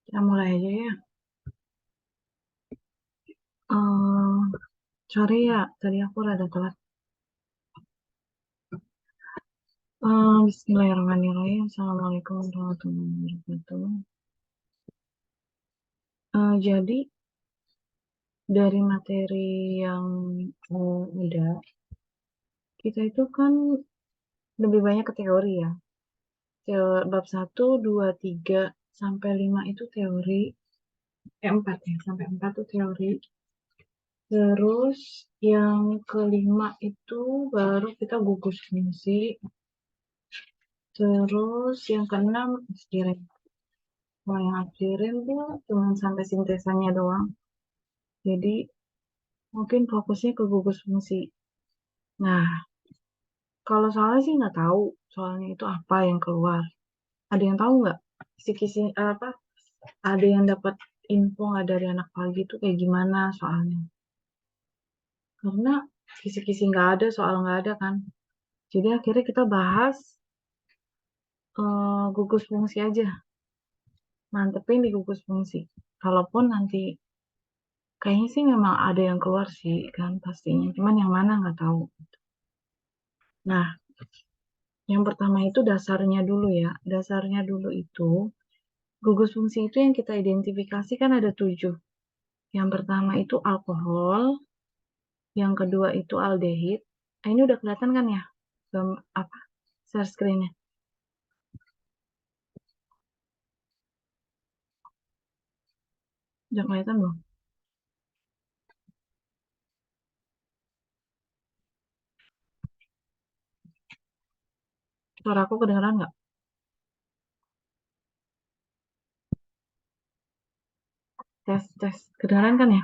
Kita mulai aja ya. Eh, Sorry ya, tadi aku rada telat. Bismillahirrahmanirrahim. Assalamualaikum warahmatullahi wabarakatuh. Jadi dari materi yang udah, kita itu kan lebih banyak ke teori ya. Bab 1, 2, 3, sampai 5 itu teori. 4 ya, sampai 4 itu teori. Terus yang kelima itu baru kita gugus fungsi. Terus yang keenam akhirnya. Kalau yang akhirin tuh cuma sampai sintesanya doang. Jadi mungkin fokusnya ke gugus fungsi. Nah, kalau soalnya sih nggak tahu soalnya itu apa yang keluar. Ada yang tahu nggak? Kisi-kisi apa? Ada yang dapat info nggak dari anak pagi itu kayak gimana soalnya? Karena kisi-kisi nggak ada, soal nggak ada kan. Jadi akhirnya kita bahas gugus fungsi aja. Mantepin di gugus fungsi. Kalaupun nanti kayaknya sih memang ada yang keluar sih kan pastinya. Cuman yang mana nggak tahu. Nah, yang pertama itu dasarnya dulu ya. Dasarnya dulu itu, gugus fungsi itu yang kita identifikasi kan ada 7. Yang pertama itu alkohol, yang kedua itu aldehid. Ini udah kelihatan kan ya? Apa? Share screen-nya. Udah kelihatan belum? Suara aku kedengeran nggak? Tes, tes. Kedengeran kan ya?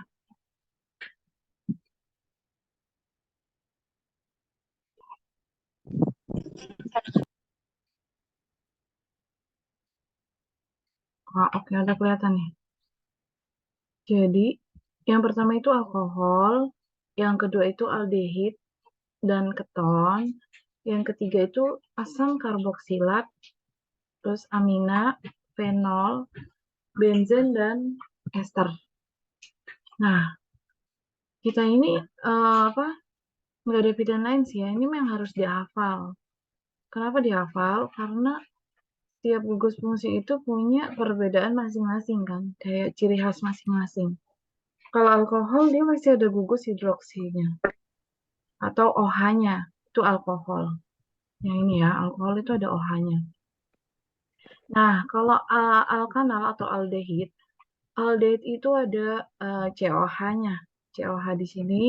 Ah, oke, udah kelihatan nih. Jadi, yang pertama itu alkohol, yang kedua itu aldehid dan keton, yang ketiga itu asam karboksilat, terus amina, fenol, benzen, dan ester. Nah, kita ini apa? Nggak ada pilihan lain sih ya. Ini memang harus dihafal. Kenapa dihafal? Karena tiap gugus fungsi itu punya perbedaan masing-masing kan, kayak ciri khas masing-masing. Kalau alkohol dia masih ada gugus hidroksinya atau OH-nya, itu alkohol. Yang ini ya, alkohol itu ada OH-nya. Nah, kalau alkanal atau aldehid, aldehid itu ada COH-nya. COH di sini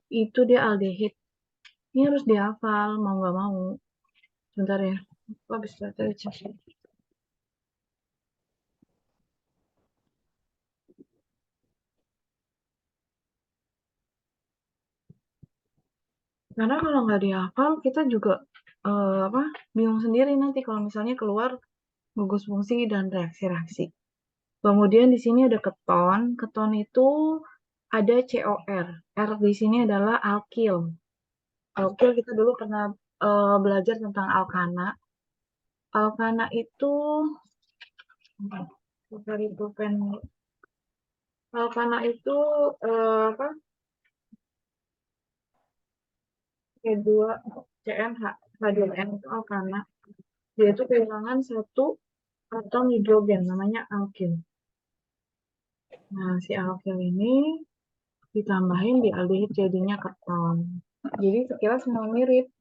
itu dia aldehid. Ini harus dihafal, mau nggak mau. Sebentar ya, aku habis baca. Karena kalau nggak dihafal, kita juga apa bingung sendiri nanti kalau misalnya keluar gugus fungsi dan reaksi-reaksi. Kemudian di sini ada keton. Keton itu ada COR. R di sini adalah alkil. Alkil kita dulu pernah belajar tentang alkana. Alkana itu bukan. Alkana itu apa? C2 CNH H2N itu alkana. Dia itu kehilangan satu atom hidrogen namanya alkil. Nah, si alkil ini ditambahin di aldehid jadinya keton. Jadi sekilas semua mirip,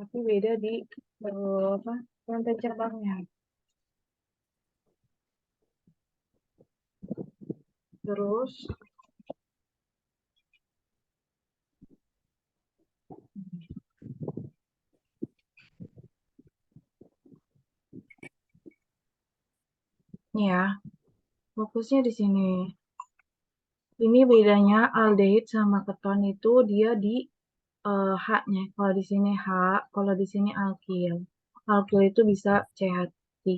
tapi beda di apa lantai cabangnya. Terus Ini ya, fokusnya di sini. Ini bedanya aldehid sama keton itu dia di H-nya. Kalau di sini H, kalau di sini alkil. Alkil itu bisa CH3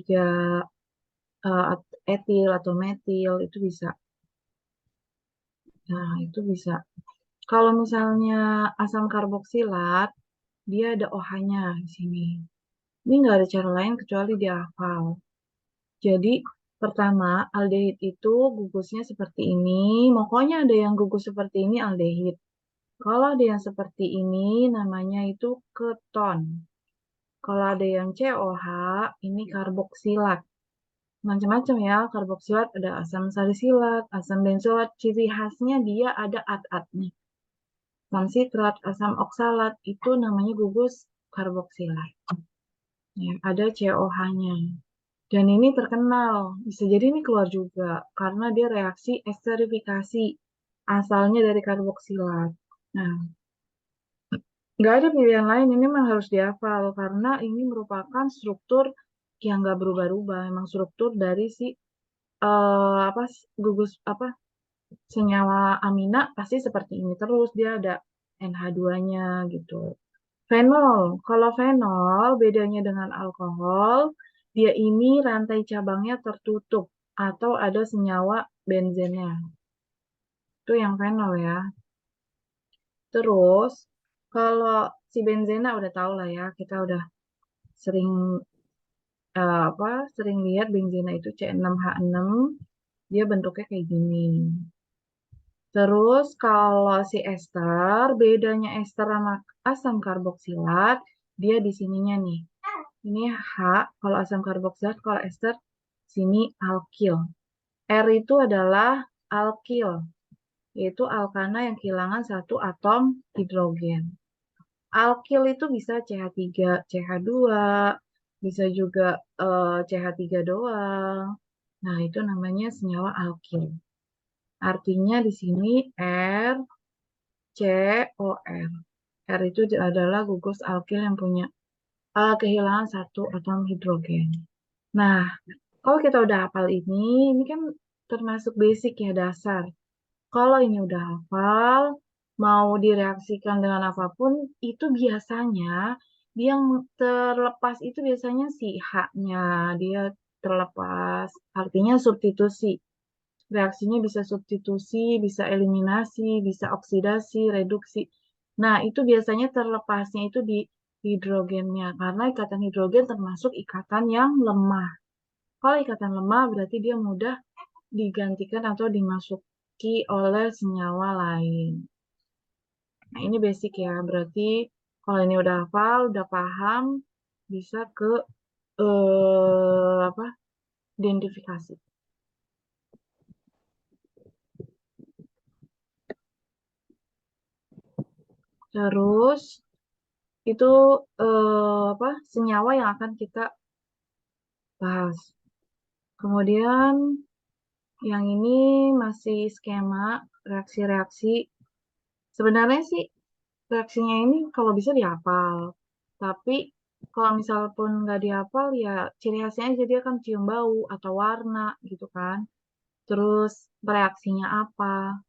etil atau metil itu bisa. Nah, itu bisa. Kalau misalnya asam karboksilat, dia ada OH-nya di sini. Ini nggak ada cara lain kecuali dihafal. Jadi, pertama, aldehid itu gugusnya seperti ini. Pokoknya ada yang gugus seperti ini aldehid. Kalau ada yang seperti ini, namanya itu keton. Kalau ada yang COH, ini karboksilat. Macam-macam ya, karboksilat ada asam salisilat, asam benzoat. Ciri khasnya dia ada at-atnya. Asam sitrat, asam oksalat, itu namanya gugus karboksilat. Ya, ada COH-nya. Dan ini terkenal, bisa jadi ini keluar juga, karena dia reaksi esterifikasi, asalnya dari karboksilat. Nah, nggak ada pilihan lain, ini memang harus dihafal, karena ini merupakan struktur yang nggak berubah-ubah, memang struktur dari si apa gugus apa senyawa amina pasti seperti ini terus, dia ada NH2-nya gitu. Fenol, kalau fenol bedanya dengan alkohol, dia ini rantai cabangnya tertutup atau ada senyawa benzennya. Itu yang fenol ya. Terus kalau si benzena udah tahu lah ya, kita udah sering sering lihat benzena itu C6H6, dia bentuknya kayak gini. Terus kalau si ester, bedanya ester sama asam karboksilat, dia di sininya nih. Ini H, kalau asam karboksilat, kalau ester, sini alkil. R itu adalah alkil, yaitu alkana yang kehilangan satu atom hidrogen. Alkil itu bisa CH3, CH2, bisa juga CH3 doang. Nah, itu namanya senyawa alkil. Artinya di sini R, C, O, R. R itu adalah gugus alkil yang punya kehilangan satu atom hidrogen. Nah, kalau kita udah hafal ini kan termasuk basic ya, dasar. Kalau ini udah hafal, mau direaksikan dengan apapun, itu biasanya dia yang terlepas itu biasanya si H-nya, dia terlepas. Artinya substitusi. Reaksinya bisa substitusi, bisa eliminasi, bisa oksidasi, reduksi. Nah, itu biasanya terlepasnya itu di hidrogennya, karena ikatan hidrogen termasuk ikatan yang lemah. Kalau ikatan lemah berarti dia mudah digantikan atau dimasuki oleh senyawa lain. Nah, ini basic ya. Berarti kalau ini udah hafal, udah paham, bisa ke apa? Identifikasi. Terus itu senyawa yang akan kita bahas. Kemudian yang ini masih skema reaksi-reaksi. Sebenarnya sih reaksinya ini kalau bisa dihafal. Tapi kalau misal pun nggak dihafal ya ciri khasnya aja dia kan cium bau atau warna gitu kan. Terus reaksinya apa?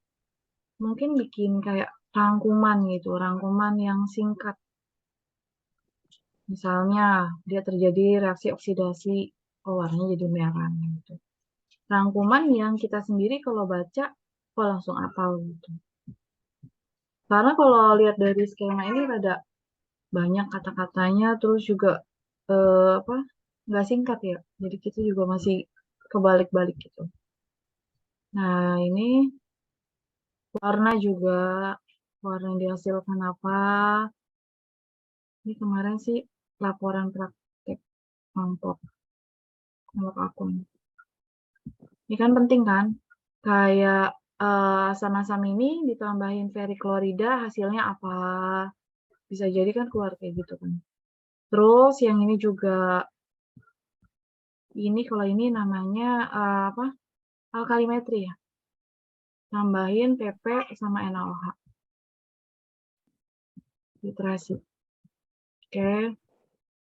Mungkin bikin kayak rangkuman gitu, rangkuman yang singkat. Misalnya dia terjadi reaksi oksidasi, oh warnanya jadi merah gitu. Rangkuman yang kita sendiri kalau baca, kok langsung hafal gitu. Karena kalau lihat dari skema ini rada banyak kata-katanya, terus juga apa nggak singkat ya. Jadi kita juga masih kebalik-balik gitu. Nah ini warna juga, warna yang dihasilkan apa? Ini kemarin sih laporan praktek kelompok akun. Ini kan penting kan? Kayak asam-asam ini ditambahin feriklorida hasilnya apa? Bisa jadi kan keluar kayak gitu kan. Terus yang ini juga, ini kalau ini namanya alkalimetri ya. Nambahin PP sama NaOH. Literasi. Oke.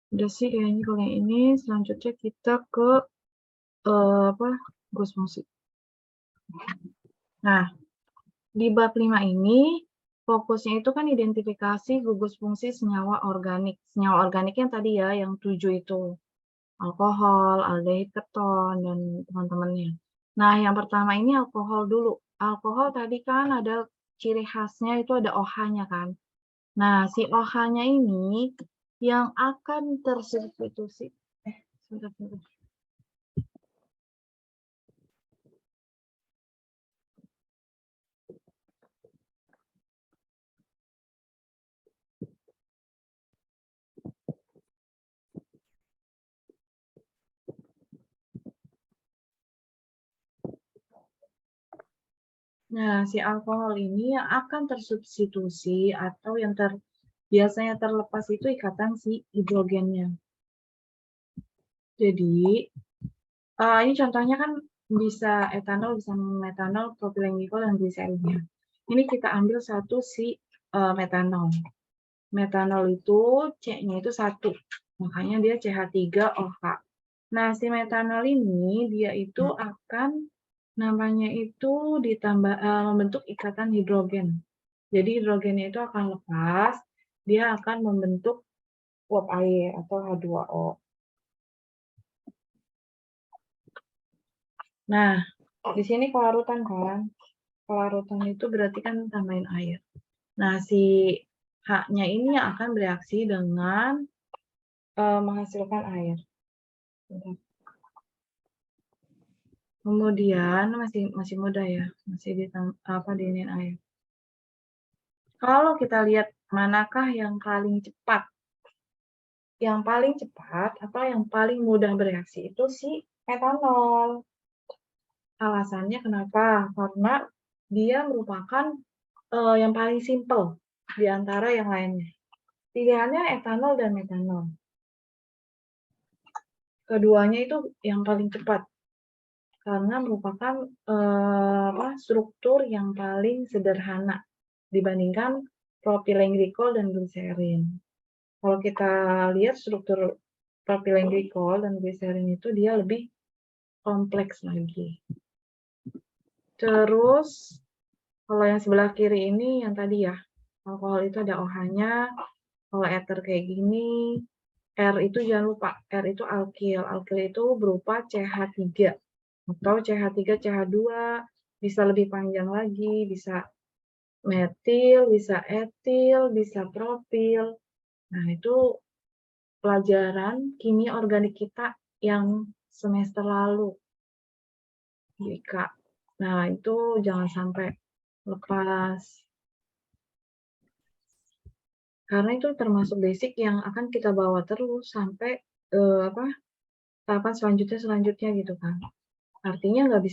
Udah sih kayaknya kalau yang ini. Selanjutnya kita ke gugus fungsi. Nah, di bab 5 ini fokusnya itu kan identifikasi gugus fungsi senyawa organik. Senyawa organik yang tadi ya, yang 7 itu. Alkohol, aldehid, keton, dan teman-temannya. Nah, yang pertama ini alkohol dulu. Alkohol tadi kan ada ciri khasnya itu ada OH-nya kan. Nah, si OH-nya ini yang akan tersubstitusi. Sebentar, sebentar. Nah, si alkohol ini yang akan tersubstitusi atau yang biasanya terlepas itu ikatan si hidrogennya. Jadi, ini contohnya kan bisa etanol, bisa metanol, propilen glikol, dan gliserinnya. Ini kita ambil satu si metanol. Metanol itu C-nya itu 1, makanya dia CH3OH. Nah, si metanol ini dia itu akan namanya itu membentuk ikatan hidrogen. Jadi hidrogennya itu akan lepas, dia akan membentuk uap air atau H2O. Nah, di sini kelarutan kan. Kelarutan itu berarti kan tambahin air. Nah, si H-nya ini yang akan bereaksi dengan menghasilkan air. Kemudian masih mudah ya, masih diinin air. Kalau kita lihat manakah yang paling cepat? Yang paling cepat atau yang paling mudah bereaksi itu si etanol. Alasannya kenapa? Karena dia merupakan yang paling simple di antara yang lainnya. Pilihannya etanol dan metanol. Keduanya itu yang paling cepat karena merupakan struktur yang paling sederhana dibandingkan propilen glikol dan gliserin. Kalau kita lihat struktur propilen glikol dan gliserin itu dia lebih kompleks lagi. Terus kalau yang sebelah kiri ini yang tadi ya, alkohol itu ada OH-nya, kalau ether kayak gini, R itu jangan lupa, R itu alkil. Alkil itu berupa CH3 atau CH3, CH2, bisa lebih panjang lagi, bisa metil, bisa etil, bisa propil. Nah, itu pelajaran kimia organik kita yang semester lalu. Kak. Nah, itu jangan sampai lepas. Karena itu termasuk basic yang akan kita bawa terus sampai tahapan selanjutnya gitu kan. Artinya nggak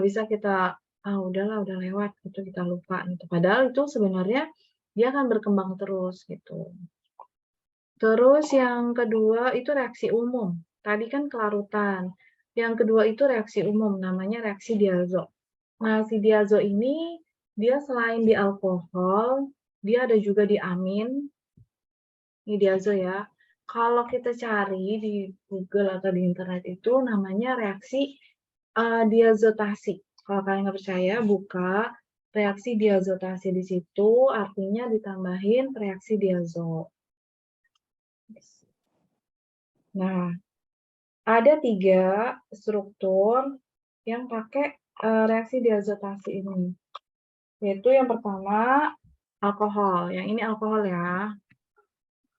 bisa kita udahlah udah lewat itu kita lupa gitu. Padahal itu sebenarnya dia akan berkembang terus gitu. Terus yang kedua itu reaksi umum. Tadi kan kelarutan. Yang kedua itu reaksi umum, namanya reaksi diazo. Nah, si diazo ini dia selain di alkohol, dia ada juga di amin. Ini diazo ya. Kalau kita cari di Google atau di internet itu namanya reaksi diazotasi. Kalau kalian nggak percaya, buka reaksi diazotasi di situ, artinya ditambahin reaksi diazo. Nah, ada 3 struktur yang pakai reaksi diazotasi ini. Yaitu yang pertama, alkohol. Yang ini alkohol ya.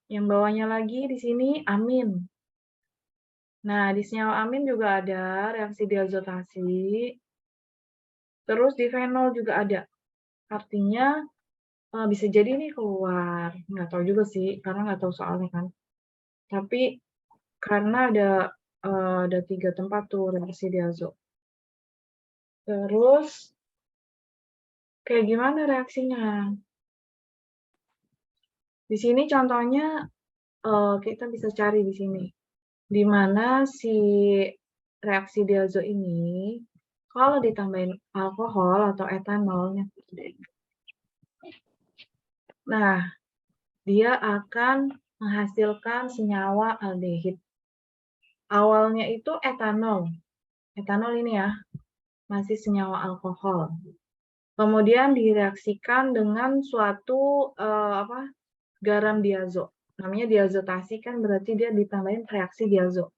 Yang bawahnya lagi di sini amin. Nah, di senyawa amin juga ada reaksi diazotasi. Terus di fenol juga ada. Artinya bisa jadi nih keluar. Nggak tahu juga sih, karena nggak tahu soalnya kan. Tapi karena ada 3 tempat tuh reaksi diazo. Terus kayak gimana reaksinya? Di sini contohnya kita bisa cari di sini. Di mana si reaksi diazo ini kalau ditambahin alkohol atau etanolnya, nah dia akan menghasilkan senyawa aldehid. Awalnya itu etanol. Etanol ini ya, masih senyawa alkohol. Kemudian direaksikan dengan suatu garam diazo. Namanya diazotasi kan berarti dia ditambahin reaksi diazo.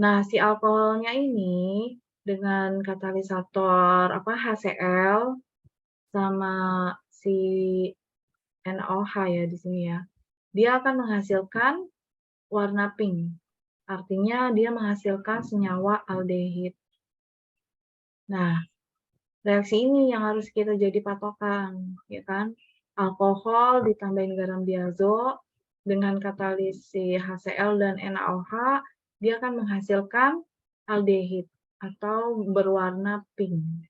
Nah, si alkoholnya ini dengan katalisator HCl sama si NOH ya di sini ya. Dia akan menghasilkan warna pink. Artinya dia menghasilkan senyawa aldehid. Nah, reaksi ini yang harus kita jadi patokan, ya kan? Alkohol ditambahin garam diazo dengan katalisis HCl dan NaOH, dia akan menghasilkan aldehid atau berwarna pink.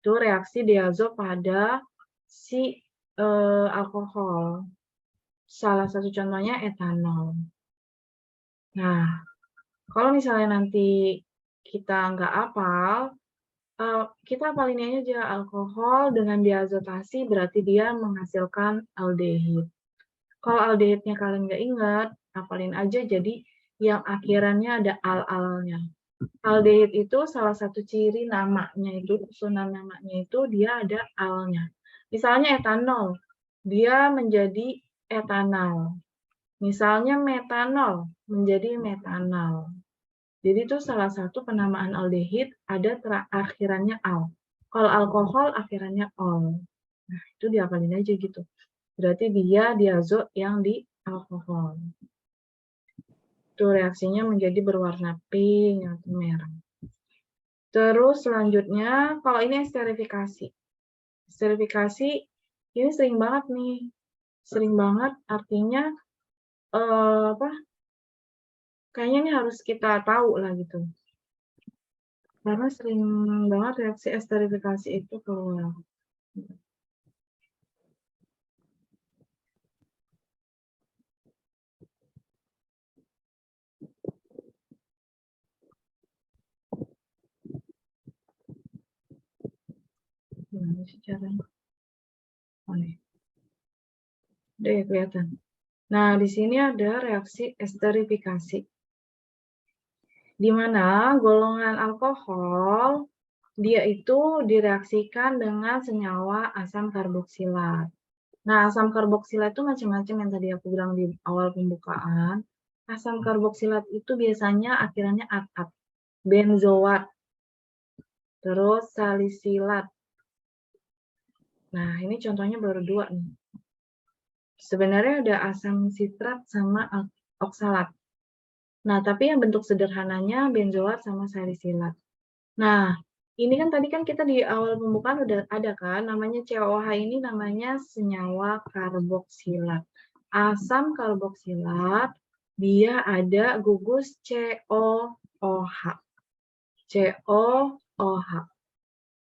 Itu reaksi diazo pada si alkohol. Salah satu contohnya etanol. Nah, kalau misalnya nanti kita nggak hafal, kita hafalin aja alkohol dengan diazotasi berarti dia menghasilkan aldehid. Kalau aldehidnya kalian nggak ingat, hafalin aja jadi yang akhirannya ada al-alnya. Aldehid itu salah satu ciri namanya itu, susunan namanya itu dia ada alnya. Misalnya etanol, dia menjadi etanal. Misalnya metanol menjadi metanal. Jadi itu salah satu penamaan aldehid ada akhirannya al. Kalau alkohol akhirannya ol. Nah, itu dihafalin aja gitu. Berarti dia diazo yang di alkohol. Itu reaksinya menjadi berwarna pink atau merah. Terus selanjutnya, kalau ini esterifikasi. Esterifikasi ini sering banget nih. Sering banget artinya kayaknya ini harus kita tahu lah gitu. Karena sering banget reaksi esterifikasi itu keluar. Gimana sih caranya? Oh, nih. Udah ya kelihatan. Nah, di sini ada reaksi esterifikasi. Di mana golongan alkohol dia itu direaksikan dengan senyawa asam karboksilat. Nah, asam karboksilat itu macam-macam yang tadi aku bilang di awal pembukaan. Asam karboksilat itu biasanya akhirannya at-at, benzoat, terus salisilat. Nah, ini contohnya baru dua nih. Sebenarnya ada asam sitrat sama oksalat. Nah, tapi yang bentuk sederhananya benzoat sama salisilat. Nah, ini kan tadi kan kita di awal pembukaan udah ada kan, namanya COH ini namanya senyawa karboksilat. Asam karboksilat, dia ada gugus COOH. COOH.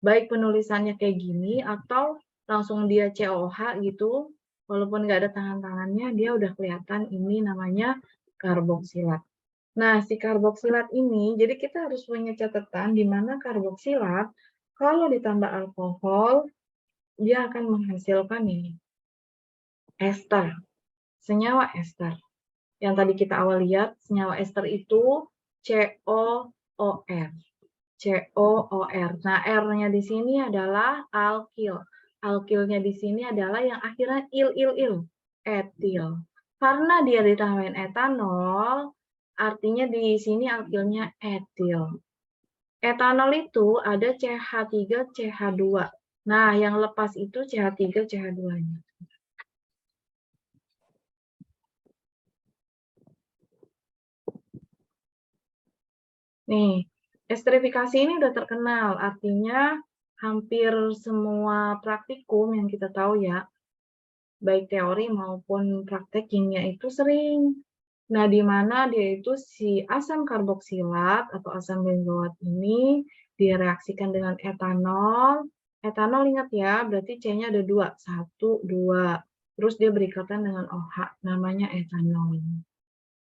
Baik penulisannya kayak gini atau langsung dia COH gitu, walaupun nggak ada tangan-tangannya, dia udah kelihatan ini namanya karboksilat. Nah, si karboksilat ini, jadi kita harus punya catatan di mana karboksilat, kalau ditambah alkohol, dia akan menghasilkan ini, ester, senyawa ester. Yang tadi kita awal lihat, senyawa ester itu COOR. COOR. Nah, R-nya di sini adalah alkil. Alkilnya di sini adalah yang akhirnya il, etil. Karena dia ditambahin etanol, artinya di sini alkilnya etil. Etanol itu ada CH3, CH2. Nah, yang lepas itu CH3, CH2-nya. Nih, esterifikasi ini udah terkenal, artinya hampir semua praktikum yang kita tahu ya, baik teori maupun praktek kimia itu sering. Nah, di mana dia itu si asam karboksilat atau asam benzoat ini direaksikan dengan etanol. Etanol ingat ya, berarti C-nya ada dua, satu, dua. Terus dia berikatan dengan OH, namanya etanol.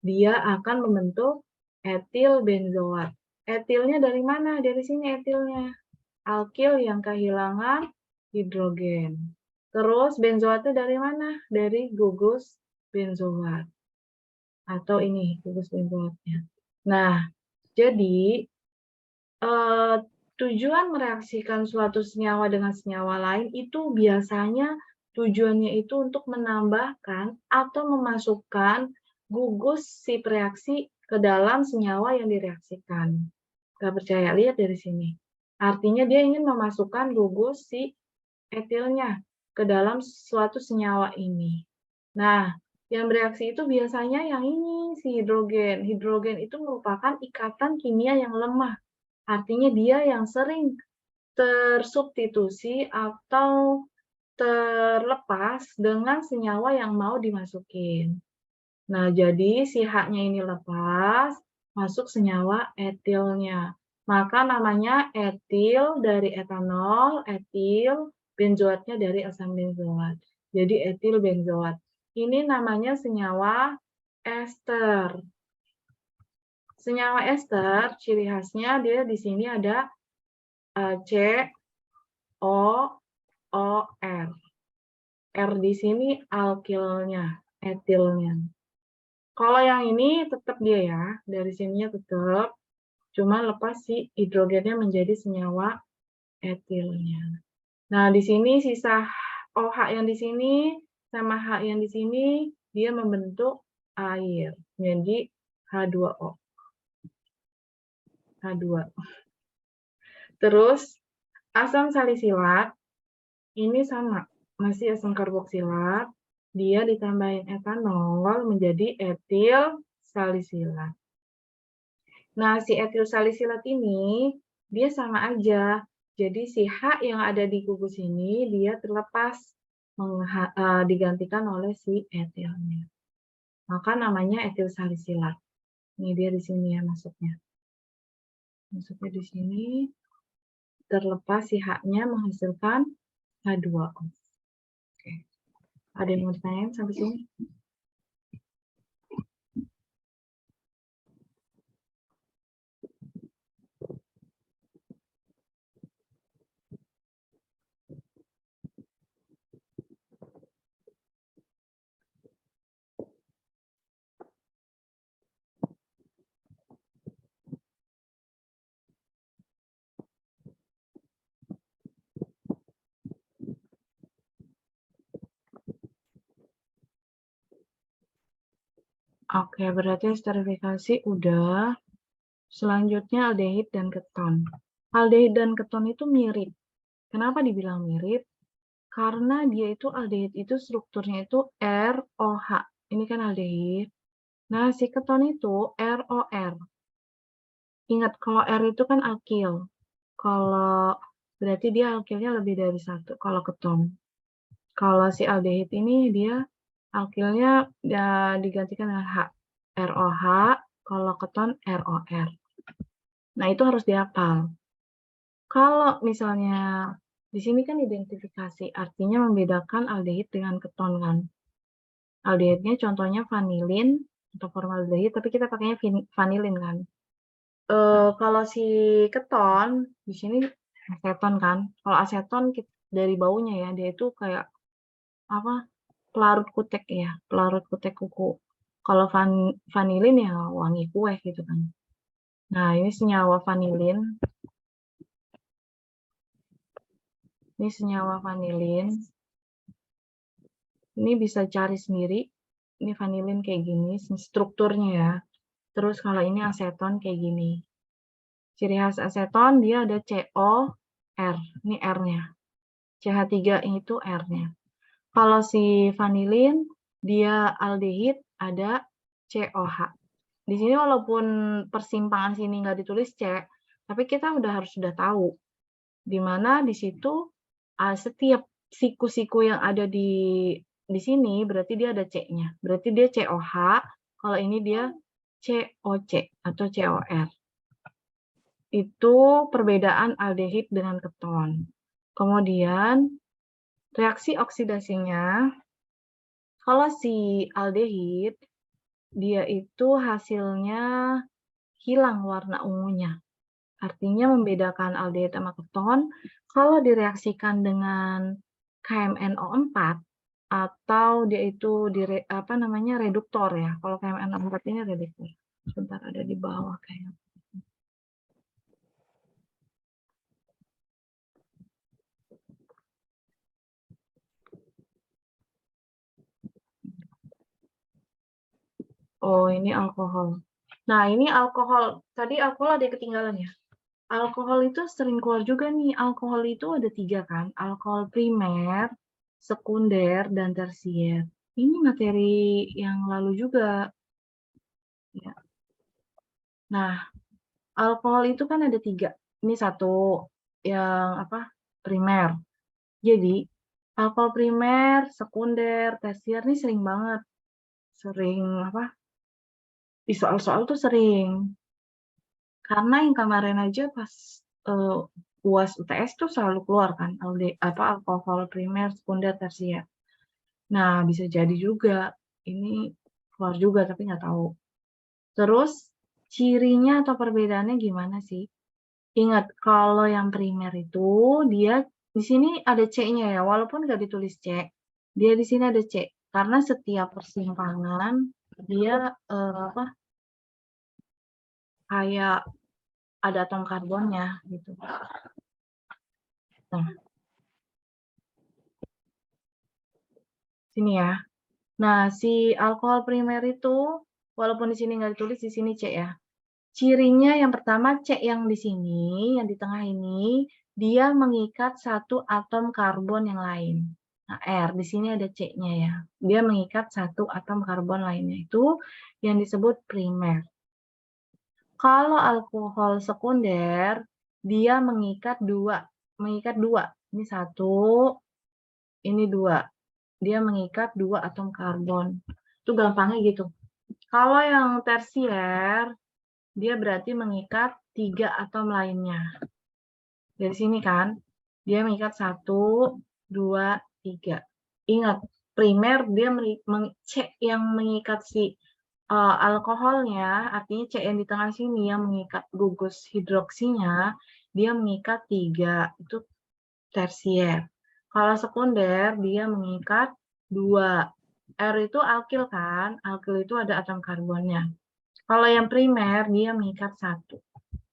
Dia akan membentuk etil benzoat. Etilnya dari mana? Dari sini etilnya. Alkil yang kehilangan hidrogen. Terus benzoatnya dari mana? Dari gugus benzoat. atau ini gugus benzoatnya. Nah, jadi tujuan mereaksikan suatu senyawa dengan senyawa lain itu biasanya tujuannya itu untuk menambahkan atau memasukkan gugus si reaksi ke dalam senyawa yang direaksikan. Nggak percaya, lihat dari sini. Artinya dia ingin memasukkan gugus si etilnya ke dalam suatu senyawa ini. Nah, yang bereaksi itu biasanya yang ini, si hidrogen. Hidrogen itu merupakan ikatan kimia yang lemah. Artinya dia yang sering tersubstitusi atau terlepas dengan senyawa yang mau dimasukin. Nah, jadi si H-nya ini lepas, masuk senyawa etilnya. Maka namanya etil dari etanol, etil, benzoatnya dari asam benzoat. Jadi etil benzoat. Ini namanya senyawa ester. Senyawa ester, ciri khasnya dia di sini ada C, O, O, R. R di sini alkilnya, etilnya. Kalau yang ini tetap dia ya, dari sininya tetap, cuma lepas si hidrogennya menjadi senyawa etilnya. Nah, di sini sisa OH yang di sini sama H yang di sini, dia membentuk air, menjadi H2O. H2. Terus, asam salisilat, ini sama, masih asam karboksilat, dia ditambahin etanol menjadi etil salisilat. Nah, si etil salisilat ini, dia sama aja. Jadi si H yang ada di gugus ini, dia terlepas digantikan oleh si etilnya. Maka namanya etil salisilat. Ini dia di sini ya masuknya. Masuknya di sini, terlepas si H-nya menghasilkan H2O. Oke. Ada yang mau ditanyain sampai sini? Oke, berarti esterifikasi udah. Selanjutnya aldehid dan keton. Aldehid dan keton itu mirip. Kenapa dibilang mirip? Karena dia itu aldehid itu strukturnya itu ROH. Ini kan aldehid. Nah, si keton itu ROR. Ingat, kalau R itu kan alkil. Kalau berarti dia alkilnya lebih dari satu. Kalau keton. Kalau si aldehid ini dia alkilnya digantikan dengan H. ROH. Kalau keton ROR. Nah, itu harus dihafal. Kalau misalnya di sini kan identifikasi, artinya membedakan aldehid dengan keton kan. Aldehidnya contohnya vanilin atau formaldehid, tapi kita pakainya vanilin kan. Kalau si keton di sini aseton kan. Kalau aseton dari baunya ya, dia itu kayak apa? Pelarut kutek ya, pelarut kutek kuku. Kalau vanilin ya wangi kue gitu kan. Nah, ini senyawa vanilin. Ini senyawa vanilin. Ini bisa cari sendiri. Ini vanilin kayak gini, strukturnya ya. Terus kalau ini aseton kayak gini. Ciri khas aseton dia ada COR. Ini R-nya. CH3 itu R-nya. Kalau si vanilin dia aldehid ada COH. Di sini walaupun persimpangan sini nggak ditulis C, tapi kita sudah tahu di mana di situ setiap siku-siku yang ada di sini berarti dia ada C-nya. Berarti dia COH, kalau ini dia COC atau COR. Itu perbedaan aldehid dengan keton. Kemudian reaksi oksidasinya, kalau si aldehid dia itu hasilnya hilang warna ungunya. Artinya membedakan aldehid sama keton, kalau direaksikan dengan KMNO4 atau dia itu reduktor ya. Kalau KMN64 ini reduktor. Sebentar, ada di bawah kayaknya. Oh, ini alkohol. Nah, ini alkohol. Tadi alkohol ada yang ketinggalan ya. Alkohol itu sering keluar juga nih. Alkohol itu ada 3 kan. Alkohol primer, sekunder, dan tersier. Ini materi yang lalu juga. Ya. Nah, alkohol itu kan ada 3. Ini satu yang primer. Jadi, alkohol primer, sekunder, tersier ini sering banget. Sering di soal-soal tuh sering. Karena yang kemarin aja pas UAS UTS tuh selalu keluar kan alkohol primer, sekunder, tersier. Nah, bisa jadi juga ini keluar juga tapi nggak tahu. Terus cirinya atau perbedaannya gimana sih? Ingat kalau yang primer itu dia di sini ada C-nya ya, walaupun nggak ditulis C, dia di sini ada C karena setiap persimpangan dia kayak ada atom karbonnya gitu. Nah, sini ya. Nah, si alkohol primer itu walaupun di sini nggak ditulis, di sini C ya. Cirinya yang pertama C yang di sini, yang di tengah ini, dia mengikat satu atom karbon yang lain. Nah, R di sini ada C-nya ya. Dia mengikat satu atom karbon lainnya itu yang disebut primer. Kalau alkohol sekunder, dia mengikat dua. Ini satu, ini dua. Dia mengikat dua atom karbon. Itu gampangnya gitu. Kalau yang tersier, dia berarti mengikat 3 atom lainnya. Dari sini kan, dia mengikat 1, 2, 3. Ingat, primer dia C yang mengikat si alkoholnya, artinya C yang di tengah sini yang mengikat gugus hidroksinya, dia mengikat 3. Itu tersier. Kalau sekunder, dia mengikat 2. R itu alkil kan, alkil itu ada atom karbonnya. Kalau yang primer, dia mengikat 1.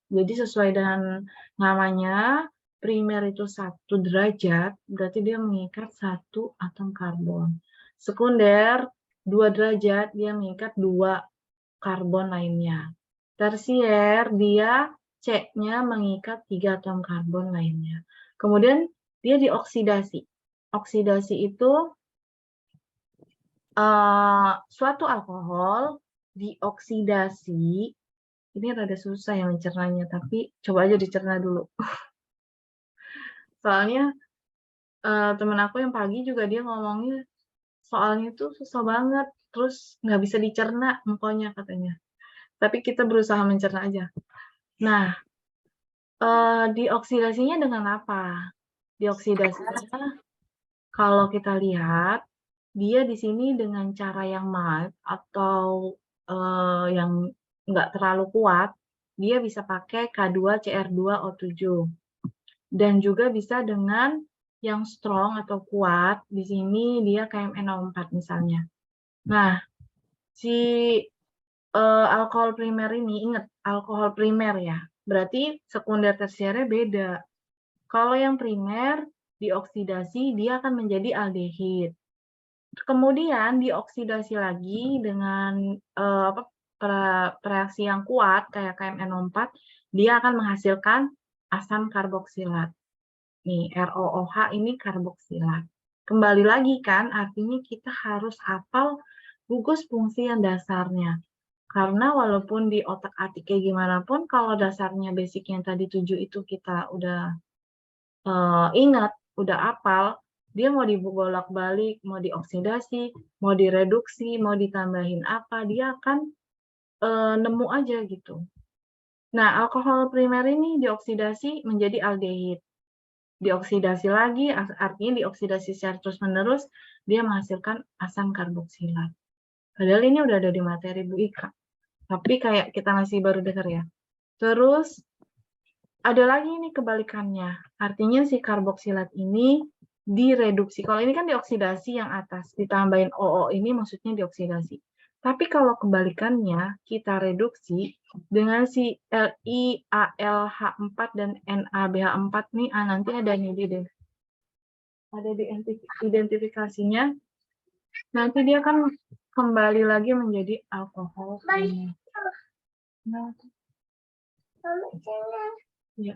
Jadi sesuai dengan namanya, primer itu 1 derajat, berarti dia mengikat 1 atom karbon. Sekunder, 2 derajat, dia mengikat 2 karbon lainnya. Tersier, dia C-nya mengikat 3 atom karbon lainnya. Kemudian dia dioksidasi. Oksidasi itu suatu alkohol dioksidasi. Ini rada susah ya mencernanya, tapi coba aja dicerna dulu. Soalnya temen aku yang pagi juga dia ngomongnya soalnya tuh susah banget, terus nggak bisa dicerna pokoknya katanya. Tapi kita berusaha mencerna aja. Nah, dioksidasinya dengan apa? Dioksidasinya kalau kita lihat, dia di sini dengan cara yang mild atau yang nggak terlalu kuat, dia bisa pakai K2CR2O7. Dan juga bisa dengan yang strong atau kuat, di sini dia KMNO4 misalnya. Nah, si alkohol primer ini, ingat, alkohol primer ya, berarti sekunder tersiernya beda. Kalau yang primer, dioksidasi, dia akan menjadi aldehid. Kemudian dioksidasi lagi dengan reaksi yang kuat, kayak KMNO4, dia akan menghasilkan asam karboksilat. Nih, ROOH ini karboksilat. Kembali lagi kan, artinya kita harus hafal gugus fungsi yang dasarnya. Karena walaupun di otak-atik kayak gimana pun, kalau dasarnya basic yang tadi 7 itu kita udah ingat, udah hafal, dia mau dibolak-balik, mau dioksidasi, mau direduksi, mau ditambahin apa, dia akan nemu aja gitu. Nah, alkohol primer ini dioksidasi menjadi aldehid. Dioksidasi lagi, artinya dioksidasi secara terus-menerus, dia menghasilkan asam karboksilat. Padahal ini udah ada di materi Bu Ika. Tapi kayak kita masih baru dengar ya. Terus, ada lagi nih kebalikannya. Artinya si karboksilat ini, direduksi. Kalau ini kan dioksidasi yang atas, ditambahin OO ini maksudnya dioksidasi. Tapi kalau kebalikannya, kita reduksi dengan si LiAlH4 dan NaBH4 nih, nanti ada nih ada di identifikasinya. Nanti dia kan kembali lagi menjadi alkohol. Nah, ya.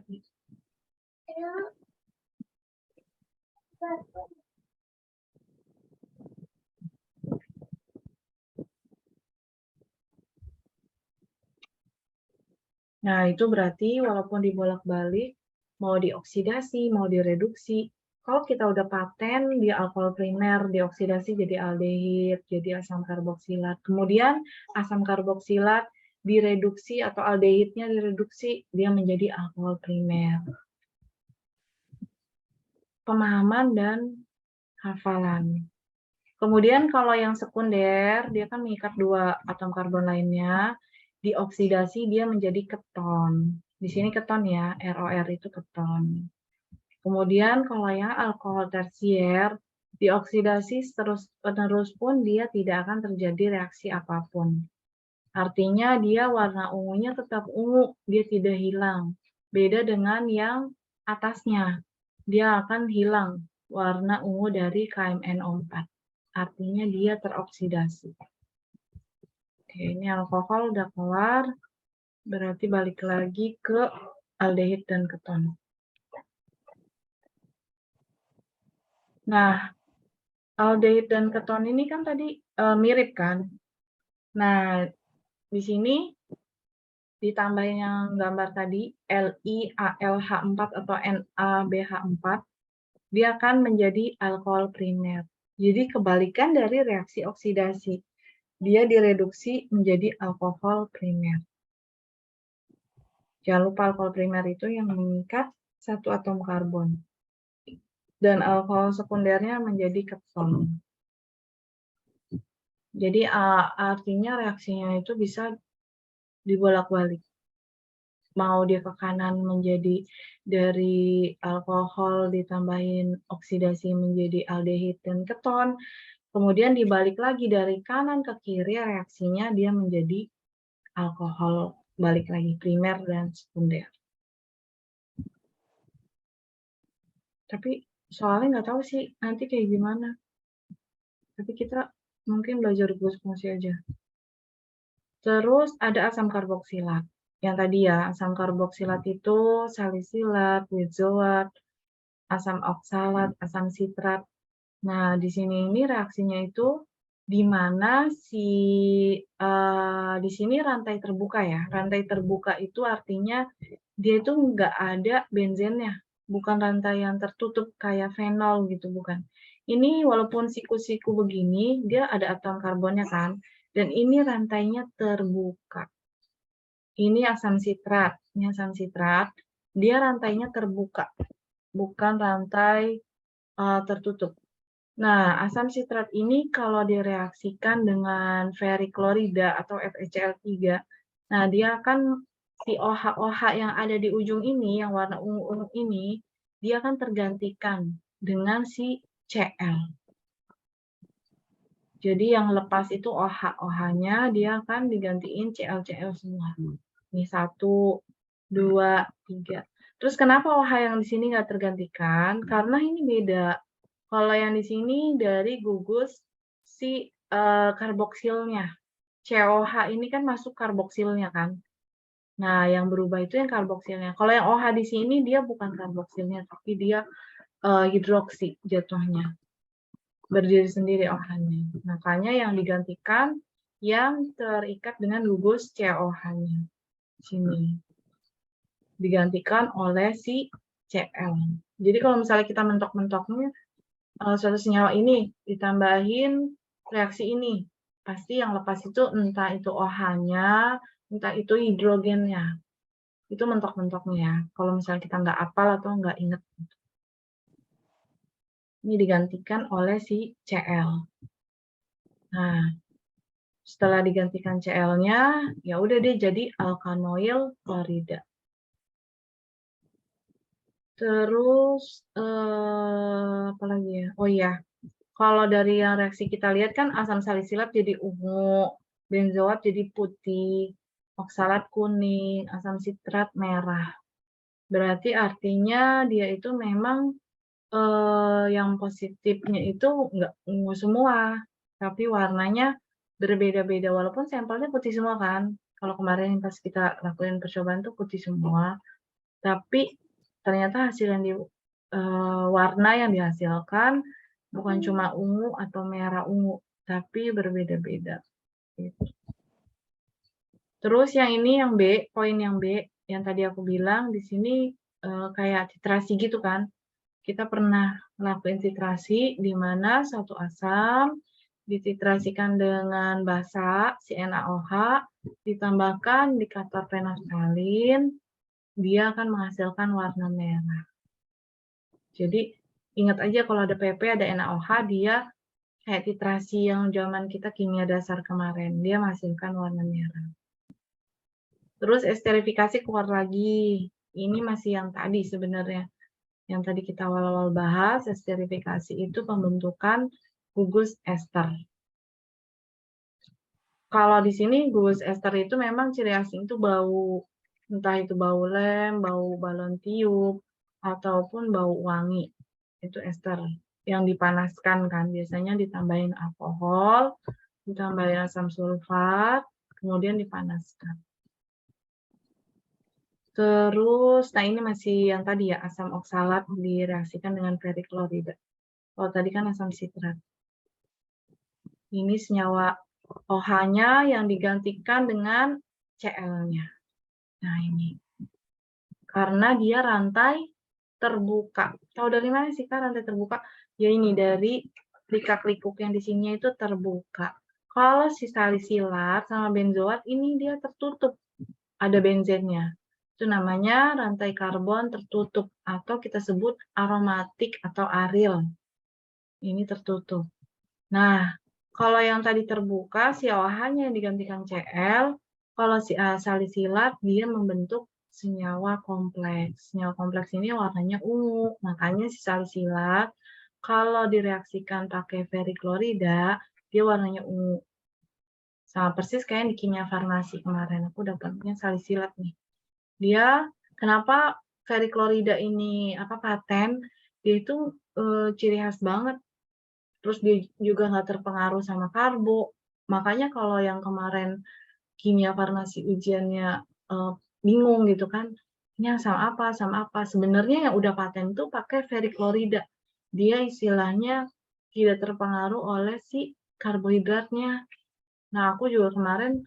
Nah, itu berarti walaupun dibolak-balik, mau dioksidasi, mau direduksi, kalau kita udah paten di alkohol primer, dioksidasi jadi aldehid, jadi asam karboksilat. Kemudian asam karboksilat direduksi atau aldehidnya direduksi, dia menjadi alkohol primer. Pemahaman dan hafalan. Kemudian kalau yang sekunder, dia kan mengikat dua atom karbon lainnya, dioksidasi dia menjadi keton. Di sini keton ya, ROR itu keton. Kemudian kalau yang alkohol tersier, dioksidasi terus-menerus pun dia tidak akan terjadi reaksi apapun. Artinya dia warna ungunya tetap ungu, dia tidak hilang. Beda dengan yang atasnya, dia akan hilang warna ungu dari KMNO4. Artinya dia teroksidasi. Oke, ini alkohol udah keluar, berarti balik lagi ke aldehid dan keton. Nah, aldehid dan keton ini kan tadi mirip kan? Nah, di sini ditambahin yang gambar tadi, LiAlH4 atau NaBH4, dia akan menjadi alkohol primer. Jadi kebalikan dari reaksi oksidasi. Dia direduksi menjadi alkohol primer. Jangan lupa alkohol primer itu yang mengikat satu atom karbon. Dan alkohol sekundernya menjadi keton. Jadi artinya reaksinya itu bisa dibolak-balik. Mau dia ke kanan menjadi dari alkohol ditambahin oksidasi menjadi aldehid dan keton, kemudian dibalik lagi dari kanan ke kiri reaksinya dia menjadi alkohol balik lagi primer dan sekunder. Tapi soalnya nggak tahu sih nanti kayak gimana. Tapi kita mungkin belajar rumus fungsi aja. Terus ada asam karboksilat. Yang tadi ya, asam karboksilat itu salisilat, benzoat, asam oksalat, asam sitrat. Nah, di sini ini reaksinya itu di mana di sini rantai terbuka ya. Rantai terbuka itu artinya dia itu nggak ada benzennya. Bukan rantai yang tertutup kayak fenol gitu, bukan. Ini walaupun siku-siku begini, dia ada atom karbonnya kan. Dan ini rantainya terbuka. Ini asam sitrat. Ini asam sitrat. Dia rantainya terbuka. Bukan rantai tertutup. Nah, asam sitrat ini kalau direaksikan dengan ferriklorida atau FeCl3, nah dia akan si OH-OH yang ada di ujung ini, yang warna ungu-ungu ini, dia akan tergantikan dengan si Cl. Jadi yang lepas itu OH-OH-nya, dia akan digantiin Cl-Cl semua. Ini 1, 2, 3. Terus kenapa OH yang di sini nggak tergantikan? Karena ini beda. Kalau yang di sini dari gugus si karboksilnya. COH ini kan masuk karboksilnya kan. Nah, yang berubah itu yang karboksilnya. Kalau yang OH di sini dia bukan karboksilnya, tapi dia hidroksi jatuhnya. Berdiri sendiri OH-nya. Makanya yang digantikan yang terikat dengan gugus COH-nya. Sini. Digantikan oleh si Cl. Jadi kalau misalnya kita mentok-mentoknya, suatu senyawa ini ditambahin reaksi ini, pasti yang lepas itu entah itu OH-nya, entah itu hidrogennya. Itu mentok-mentoknya ya. Kalau misalnya kita nggak apal atau nggak inget. Ini digantikan oleh si Cl. Nah, setelah digantikan Cl-nya, ya udah dia jadi alkanoil klorida. Terus, apalagi ya? Oh iya, kalau dari yang reaksi kita lihat kan asam salisilat jadi ungu, benzoat jadi putih, oksalat kuning, asam sitrat merah. Berarti artinya dia itu memang, yang positifnya itu nggak ungu semua, tapi warnanya berbeda-beda walaupun sampelnya putih semua kan. Kalau kemarin pas kita lakuin percobaan tuh putih semua, tapi ternyata hasil yang warna yang dihasilkan bukan cuma ungu atau merah ungu, tapi berbeda-beda, gitu. Terus yang ini yang B, poin yang B, yang tadi aku bilang di sini, kayak titrasi gitu kan. Kita pernah ngelakuin titrasi di mana satu asam dititrasikan dengan basa, CnAOH, ditambahkan indikator fenolftalin, dia akan menghasilkan warna merah. Jadi ingat aja kalau ada PP, ada NaOH, dia kayak titrasi yang zaman kita kimia dasar kemarin, dia menghasilkan warna merah. Terus esterifikasi keluar lagi. Ini masih yang tadi sebenarnya. Yang tadi kita awal-awal bahas, esterifikasi itu pembentukan gugus ester. Kalau di sini gugus ester itu memang ciri khasnya itu bau, entah itu bau lem, bau balon tiup, ataupun bau wangi. Itu ester yang dipanaskan kan, biasanya ditambahin alkohol, ditambahin asam sulfat, kemudian dipanaskan. Terus, nah ini masih yang tadi ya, asam oksalat direaksikan dengan periklorida. Kalau tadi kan asam sitrat. Ini senyawa OH-nya yang digantikan dengan Cl-nya. Nah ini, karena dia rantai terbuka. Tahu dari mana sih Kak rantai terbuka? Ya ini dari likak-likuk yang di sini itu terbuka. Kalau si salisilat sama benzoat ini dia tertutup, ada benzennya. Itu namanya rantai karbon tertutup atau kita sebut aromatik atau aril. Ini tertutup. Nah, kalau yang tadi terbuka, si OH-nya yang digantikan Cl, kalau si salisilat dia membentuk senyawa kompleks. Senyawa kompleks ini warnanya ungu, makanya si salisilat kalau direaksikan pakai periklorida, dia warnanya ungu. Sama persis kayak di kimia farmasi kemarin, aku dapatnya salisilat nih. Dia kenapa periklorida ini paten? Dia itu ciri khas banget. Terus dia juga nggak terpengaruh sama karbo. Makanya kalau yang kemarin kimia farmasi ujiannya bingung gitu kan, ini sama apa, sama apa. Sebenarnya yang udah paten tuh pakai periklorida. Dia istilahnya tidak terpengaruh oleh si karbohidratnya. Nah, aku juga kemarin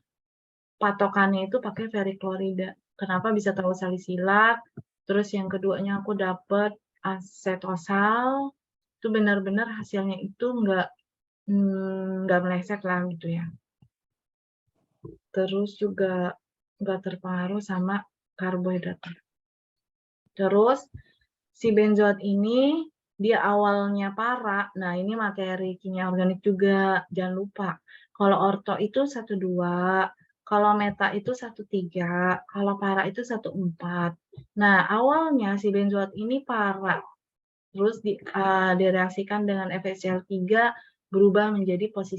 patokannya itu pakai periklorida. Kenapa bisa tahu salisilat? Terus yang keduanya aku dapet asetosal. Itu benar-benar hasilnya itu nggak meleset lah gitu ya. Terus juga nggak terpengaruh sama karbohidrat. Terus si benzoat ini dia awalnya para, nah ini materi kimia organik juga, jangan lupa. Kalau orto itu 1,2, kalau meta itu 1,3, kalau para itu 1,4. Nah, awalnya si benzoat ini para, terus direaksikan dengan FeCl3 berubah menjadi posisi